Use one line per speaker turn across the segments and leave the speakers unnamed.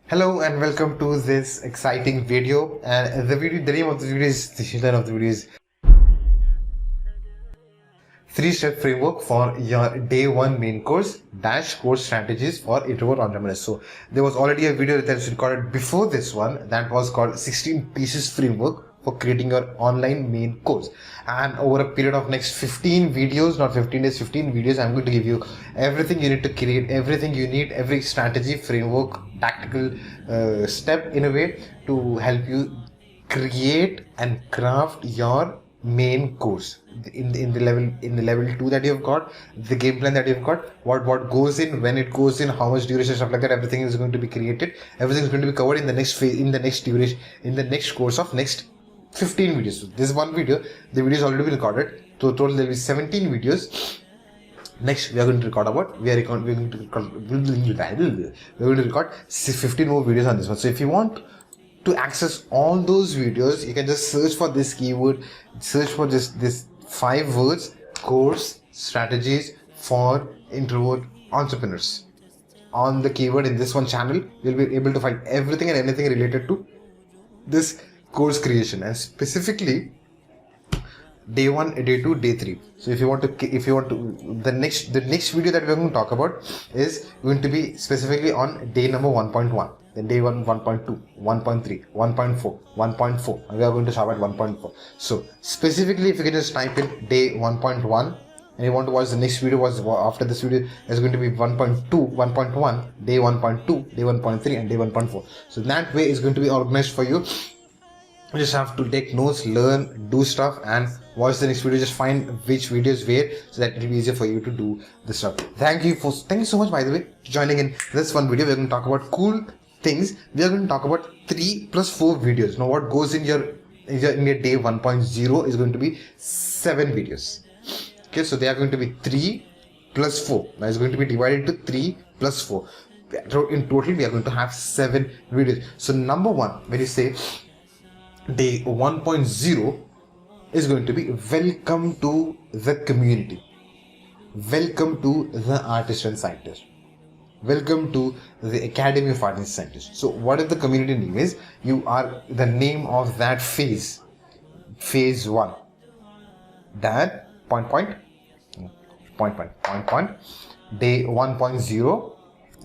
Hello and welcome to this exciting video. And the name of the video is the title of the video is 3-step framework for your day one main course dash course strategies for introvert entrepreneurs. So there was already a video that was recorded before this one that was called 16 pieces framework for creating your online main course, and over a period of next 15 videos, not 15 days, 15 videos, I'm going to give you everything you need to create, everything you need, every strategy, framework, tactical step in a way to help you create and craft your main course in the level 2 that you've got, the game plan that you've got, what goes in, when it goes in, how much duration, stuff like that. Everything is going to be created, everything is going to be covered in the next phase, in the next duration, in the next course of next 15 videos. So this one video, the video is already been recorded, so total there will be 17 videos. Next we are going to record about we're going to record 15 more videos on this one. So if you want to access all those videos, you can just search for this keyword, search for this 5 words: course strategies for introvert entrepreneurs. On the keyword in this one channel, you'll be able to find everything and anything related to this course creation, and specifically day 1, day 2, day 3. So if you want to the next video that we're going to talk about is going to be specifically on day number 1.1, then day 1, 1.2, 1.3, 1.4, 1.4, and we are going to start at 1.4. So specifically, if you can just type in day 1.1 and you want to watch the next video, was after this video is going to be 1.2, 1.1, day 1.2, day 1.3, and day 1.4. So that way is going to be organized for you. You just have to take notes, learn, do stuff, and watch the next video. Just find which video is where, so that it will be easier for you to do the stuff. Thank you so much, by the way, for joining in this one video. We're going to talk about cool things. We are going to talk about 3 plus 4 videos. Now what goes in your day 1.0 is going to be 7 videos. Okay, so they are going to be 3 plus 4. That is going to be divided into 3 plus 4. In total, we are going to have 7 videos. So number 1, when you say day 1.0, is going to be welcome to the community, welcome to the artist and scientist, welcome to the Academy of Artists and Scientists. So what if the community name is, you are the name of that phase 1, that day 1.0,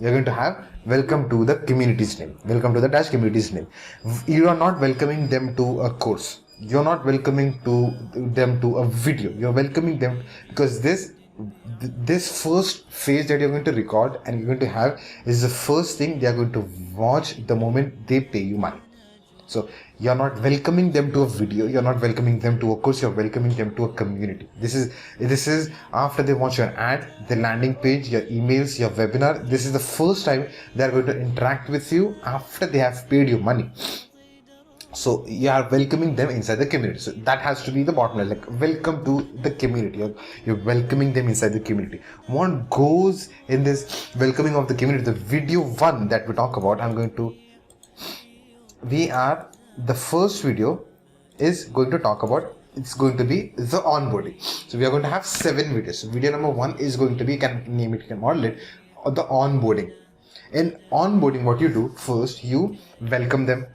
you're going to have welcome to the community's name, welcome to the dash community's name. You are not welcoming them to a course, you're not welcoming them to a video, you're welcoming them because this first phase that you're going to record and you're going to have is the first thing they are going to watch the moment they pay you money. So you're not welcoming them to a video, you're not welcoming them to a course, you're welcoming them to a community. This is after they watch your ad, the landing page, your emails, your webinar. This is the first time they're going to interact with you after they have paid you money. So you are welcoming them inside the community. So that has to be the bottom line, like welcome to the community. You're welcoming them inside the community. What goes in this welcoming of the community? The video 1 that we talk about, the first video is going to talk about, it's going to be the onboarding. So we are going to have 7 videos. So video number 1 is going to be, you can name it, you can model it, the onboarding. In onboarding, what you do first, you welcome them,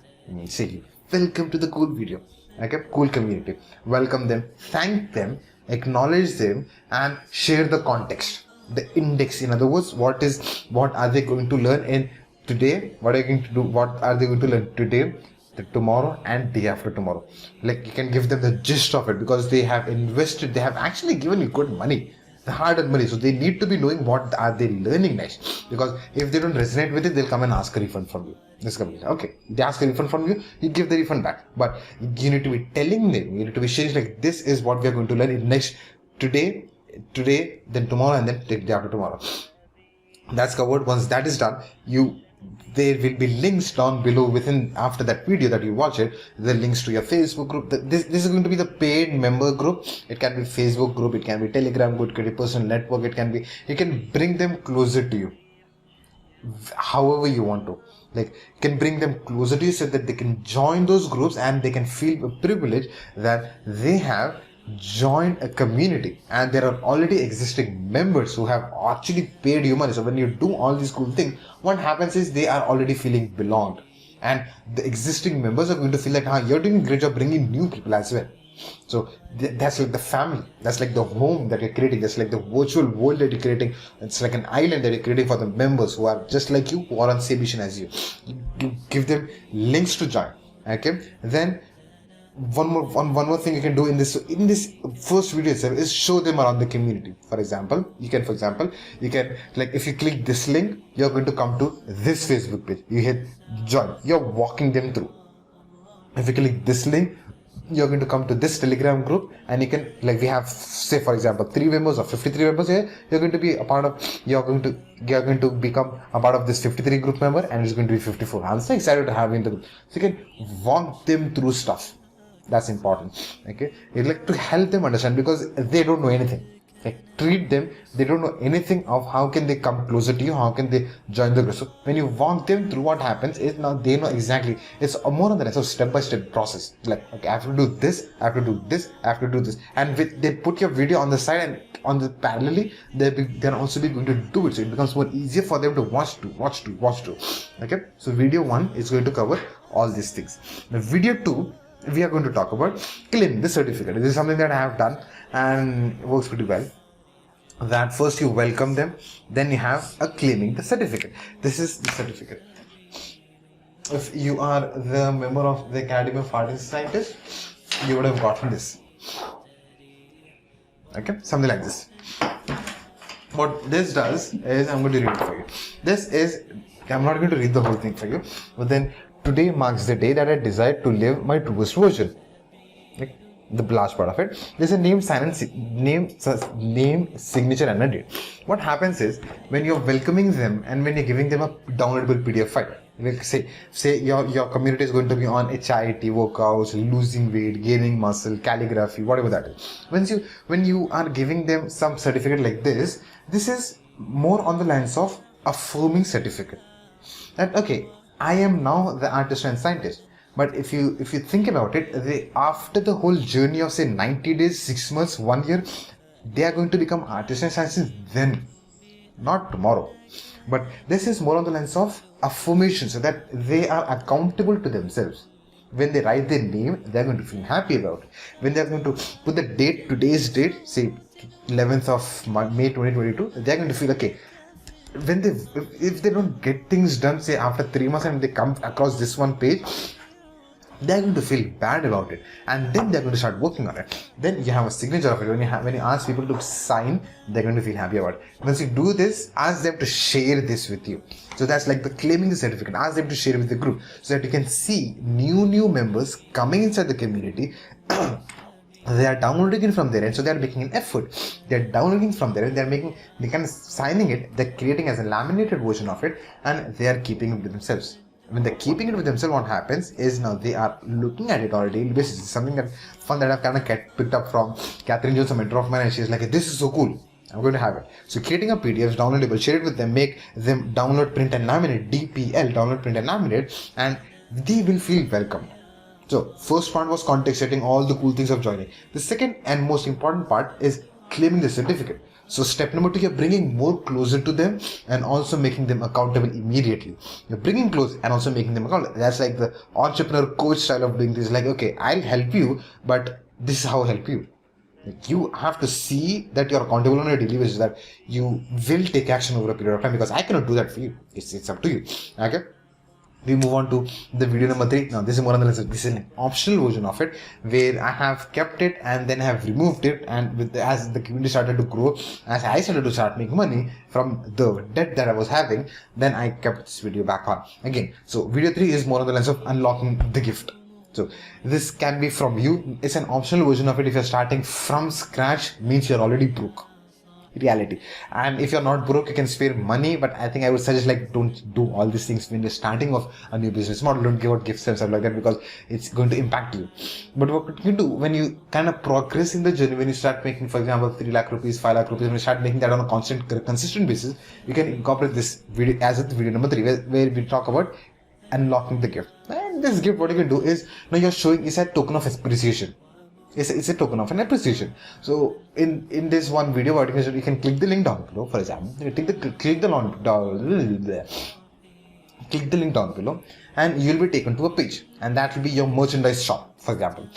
say welcome to the cool video, okay, cool community. Welcome them, thank them, acknowledge them, and share the context, the index. In other words, what are they going to learn in today, what are they going to do, what are they going to learn today, tomorrow, and day after tomorrow. Like, you can give them the gist of it, because they have invested, they have actually given you good money, the hard-earned money. So they need to be knowing what are they learning next, because if they don't resonate with it, they'll come and ask a refund from you. This company, okay, they ask a refund from you, you give the refund back. But you need to be telling them, you need to be sharing, like, this is what we are going to learn in next today, then tomorrow, and then the day after tomorrow. That's covered. Once that is done, there will be links down below after that video that you watch it, the links to your Facebook group. This is going to be the paid member group. It can be Facebook group, it can be Telegram group, it can be personal network, you can bring them closer to you however you want to. Like, you can bring them closer to you so that they can join those groups and they can feel a privilege that they have join a community and there are already existing members who have actually paid you money. So when you do all these cool things, what happens is they are already feeling belonged, and the existing members are going to feel like, you're doing a great job bringing new people as well. So that's like the family, that's like the home that you're creating, that's like the virtual world that you're creating. It's like an island that you're creating for the members who are just like you, who are on same mission as you. You give them links to join. Okay, then one more thing you can do in this first video itself is show them around the community. For example, you can like, if you click this link, you're going to come to this Facebook page. You hit join, you're walking them through. If you click this link, you're going to come to this Telegram group, and you can, like, we have, say for example, 3 members or 53 members here. You're going to be a part of, you're going to become a part of this 53 group member, and it's going to be 54. I'm so excited to have you in the group. So you can walk them through stuff. That's important. Okay, you'd like to help them understand, because they don't know anything. Like, treat them, they don't know anything of how can they come closer to you, how can they join the group. So when you walk them through, what happens is now they know exactly. It's more on the lines of step-by-step process. Like, okay, I have to do this, I have to do this, I have to do this, and they put your video on the side, and on the parallelly they're also going to do it, so it becomes more easier for them to watch to. Okay, so video 1 is going to cover all these things. Now video 2, we are going to talk about claiming the certificate. This is something that I have done and it works pretty well. That first you welcome them, then you have a claiming the certificate. This is the certificate. If you are the member of the Academy of Arts and Sciences, you would have gotten this. Okay, something like this. What this does is, I'm going to read it for you. I'm not going to read the whole thing for you, but then, today marks the day that I decide to live my truest version. Like, the last part of it. There's a name, name, signature, and a date. What happens is, when you're welcoming them and when you're giving them a downloadable PDF file, like say your community is going to be on HIIT, workouts, losing weight, gaining muscle, calligraphy, whatever that is. When you are giving them some certificate like this is more on the lines of affirming certificate. That, okay, I am now the artist and scientist. But if you think about it, after the whole journey of say 90 days, 6 months, 1 year, they are going to become artists and scientists then, not tomorrow. But this is more on the lines of affirmation, so that they are accountable to themselves. When they write their name, they are going to feel happy about it. When they are going to put the date, today's date, say 11th of May 2022, they are going to feel, okay, when if they don't get things done, say after 3 months, and they come across this one page, they're going to feel bad about it, and then they're going to start working on it. Then you have a signature of it. When you ask people to sign, they're going to feel happy about it. Once you do this, ask them to share this with you. So that's like the claiming the certificate. Ask them to share it with the group, so that you can see new members coming inside the community. They are downloading it from there, and so they are making an effort. They are downloading from there, and they kind of signing it. They're creating as a laminated version of it, and they are keeping it with themselves. When they're keeping it with themselves, what happens is now they are looking at it on a daily basis. It's something that fun that I've kind of picked up from Catherine Jones, a mentor of mine, and she's like, this is so cool, I'm going to have it. So creating a PDF, downloadable, share it with them, make them download, print and laminate, DPL, download, print and laminate, and they will feel welcome. So first part was context setting, all the cool things of joining. The second and most important part is claiming the certificate. So step number 2, you're bringing more closer to them and also making them accountable immediately. You're bringing close and also making them accountable. That's like the entrepreneur coach style of doing this. Like, okay, I'll help you, but this is how I'll help you. You have to see that you're accountable on a daily basis, that you will take action over a period of time, because I cannot do that for you. It's up to you. Okay. We move on to the video number 3. Now this is more on the list. This is an optional version of it, where I have kept it and then I have removed it, and as the community started to grow, as I started to start making money from the debt that I was having, then I kept this video back on again. So video 3 is more on the lines of unlocking the gift. So this can be from you. It's an optional version of it. If you're starting from scratch, means you're already broke. Reality. And if you're not broke, you can spare money, but I think I would suggest, like, don't do all these things when you're starting off a new business model. Don't give out gifts and stuff like that, because it's going to impact you. But what you can do when you kind of progress in the journey, when you start making, for example, 3 lakh rupees, 5 lakh rupees, when you start making that on a consistent basis, you can incorporate this video as the video number 3, where we talk about unlocking the gift. And this gift, what you can do is, now you're showing is a token of appreciation. It's a token of an appreciation. So in this one video, what you can click the link down below. For example, you click the link down below, and you'll be taken to a page, and that will be your merchandise shop, for example.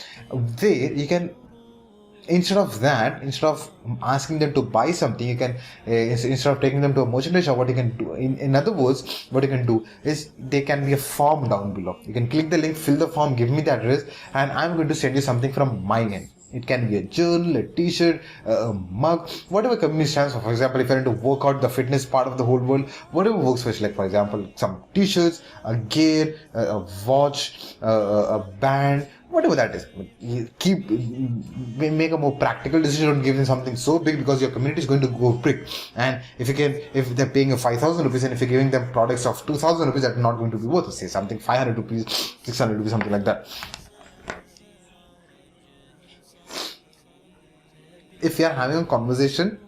There you can, instead of asking them to buy something, you can instead of taking them to a merchandise shop, what you can do, in other words, what you can do is there can be a form down below. You can click the link, fill the form, give me the address, and I'm going to send you something from my end. It can be a journal, a t-shirt, a mug, whatever community stands for. For example, if you're into workout, the fitness part of the whole world, whatever works for you. Like for example, some t-shirts, a gear, a watch, a band, whatever that is. You make a more practical decision. Don't give them something so big, because your community is going to go big. And if they're paying you 5,000 rupees, and if you're giving them products of 2,000 rupees, that's not going to be worth it. Say something 500 rupees, 600 rupees, something like that. If you are having a conversation,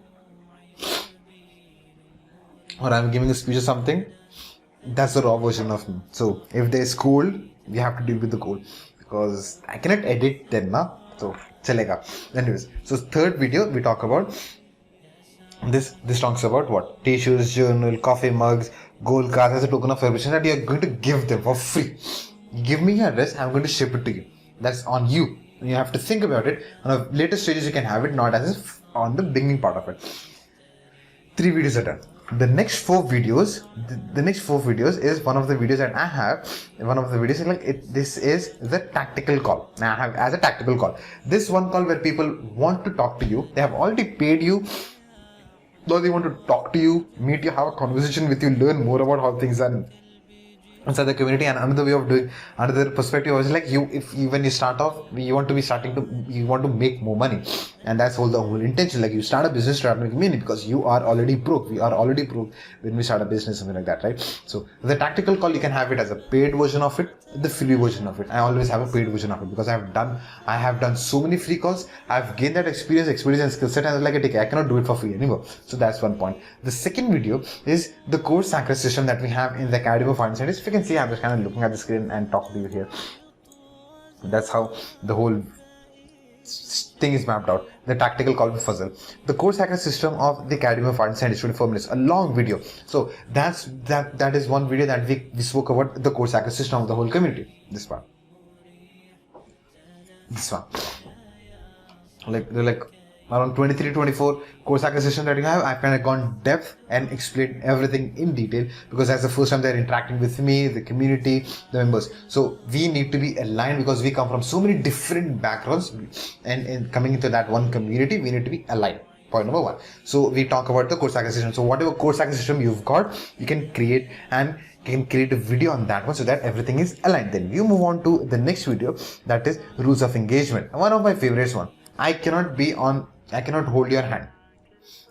or I'm giving a speech or something, that's the raw version of me. So if there's cold, we have to deal with the cold, because I cannot edit them now. So chalega. Anyways, so third video we talk about this. This talks about what? T-shirts, journal, coffee mugs, gold cards as a token of appreciation that you are going to give them for free. Give me your address, I'm going to ship it to you. That's on you. You have to think about it. On a later stages, you can have it, not as if on the beginning part of it. 3 videos are done. The next 4 videos, is one of the videos that I have. One of the videos is like this is the tactical call. Now I have as a tactical call. This one call where people want to talk to you. They have already paid you. Though they want to talk to you, meet you, have a conversation with you, learn more about how things are inside the community. And another way of doing, another perspective was like when you start off, you want to make more money, and that's the whole intention. Like you start a business to make money, because you are already broke. We are already broke when we start a business, something like that, right? So the tactical call, you can have it as a paid version of it, the free version of it. I always have a paid version of it, because I have done so many free calls. I've gained that experience and skill set, and I was like, I cannot do it for free anymore. So that's one point. The second video is the course access system that we have in the Academy of Art and Science. If you can see, I'm just kind of looking at the screen and talking to you here. That's how the whole thing is mapped out. The tactical call with fuzzle. The course access system of the Academy of Art and Science is 24 minutes, a long video. So that is one video that we spoke about the course access system of the whole community. This one. Like around 23-24 course acquisition that you have, I've kind of gone depth and explained everything in detail, because that's the first time they're interacting with me, the community, the members. So we need to be aligned, because we come from so many different backgrounds, and coming into that one community, we need to be aligned. Point number 1. So we talk about the course acquisition. So whatever course acquisition you've got, you can create a video on that one, so that everything is aligned. Then you move on to the next video, that is rules of engagement. One of my favorites one. I cannot hold your hand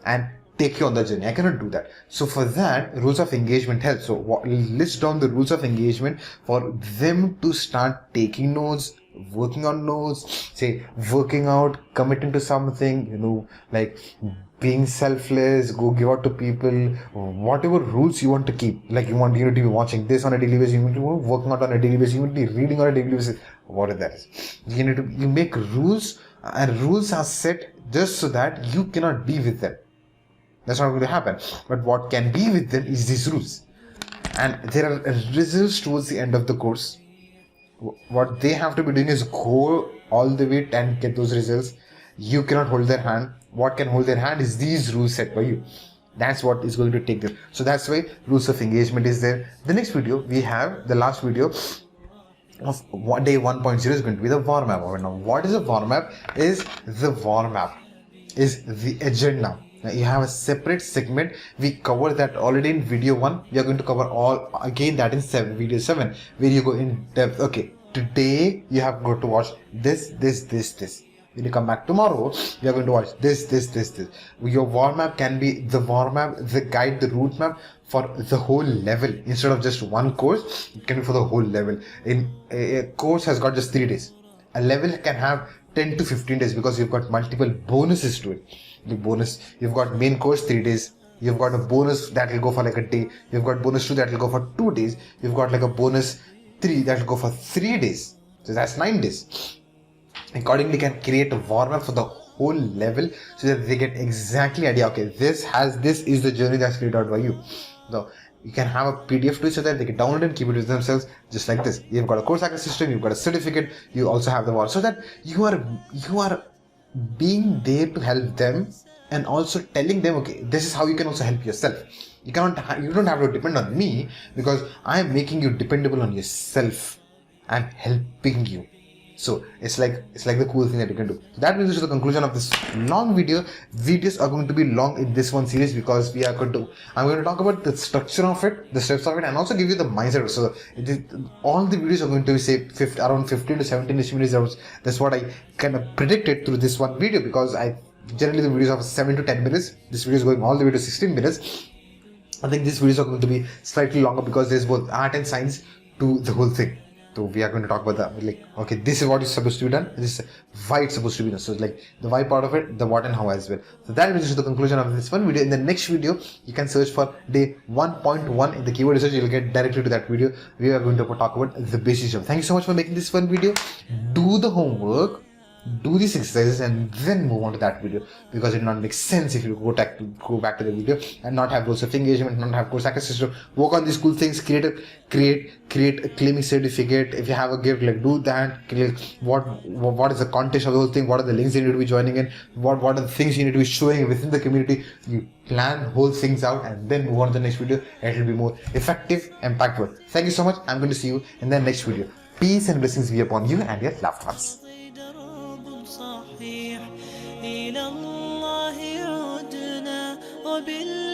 and take you on the journey. I cannot do that. So for that, rules of engagement help. So list down the rules of engagement for them to start taking notes, working on notes, say working out, committing to something, like being selfless, go give out to people, whatever rules you want to keep. Like you need to be watching this on a daily basis, you need to be working out on a daily basis, you need to be reading on a daily basis, whatever that is. You make rules, and rules are set just so that you cannot be with them. That's not going to happen. But what can be with them is these rules. And there are results towards the end of the course. What they have to be doing is go all the way and get those results. You cannot hold their hand. What can hold their hand is these rules set by you. That's what is going to take them. So that's why rules of engagement is there. The next video, we have the last video of day 1.0 is going to be the warm up. Now, what is a warm up? The warm up is the agenda. Now you have a separate segment. We covered that already in video 1. We are going to cover all again that in video 7, where you go in depth. Okay, today you have got to watch this. When you come back tomorrow, you are going to watch this. Your warm up can be the warm up, the guide, the route map for the whole level. Instead of just one course, it can be for the whole level. In a course has got just 3 days. A level can have 10 to 15 days, because you've got multiple bonuses to it. The bonus, you've got main course 3 days. You've got a bonus that will go for like a day. You've got bonus 2 that will go for 2 days. You've got like a bonus 3 that will go for 3 days. So that's 9 days. accordingly can create a warm-up for the whole level so that they get exactly idea, okay, this is the journey that's created out by you. So you can have a PDF to it so that they can download and keep it with themselves, just like this. You've got a course access system, you've got a certificate, you also have the wall, so that you are being there to help them and also telling them, okay, this is how you can also help yourself. You don't have to depend on me, because I am making you dependable on yourself. I'm helping you. So it's like the cool thing that you can do. So that brings us to the conclusion of this long video. Videos are going to be long in this one series because I'm going to talk about the structure of it, the steps of it, and also give you the mindset. So all the videos are going to be say around 15 to 17 minutes. That's what I kind of predicted through this one video, because generally the videos are 7 to 10 minutes. This video is going all the way to 16 minutes. I think these videos are going to be slightly longer because there's both art and science to the whole thing. So we are going to talk about okay, this is what is supposed to be done, this is why it's supposed to be done. So like the why part of it, the what and how as well. So that brings us to the conclusion of this one video. In the next video, you can search for day 1.1 in the keyword research. You'll get directly to that video. We are going to talk about the basics of. Thank you so much for making this one video. Do the homework, do these exercises, and then move on to that video, because it will not make sense if you go back to the video and not have rules of engagement, not have course access system. Work on these cool things, create a claiming certificate. If you have a gift, like do that. Create what is the context of the whole thing, what are the links you need to be joining in, what are the things you need to be showing within the community. You plan whole things out and then move on to the next video. It will be more effective and impactful. Thank you so much. I'm going to see you in the next video. Peace and blessings be upon you and your loved ones.
إلى الله عدنا وبال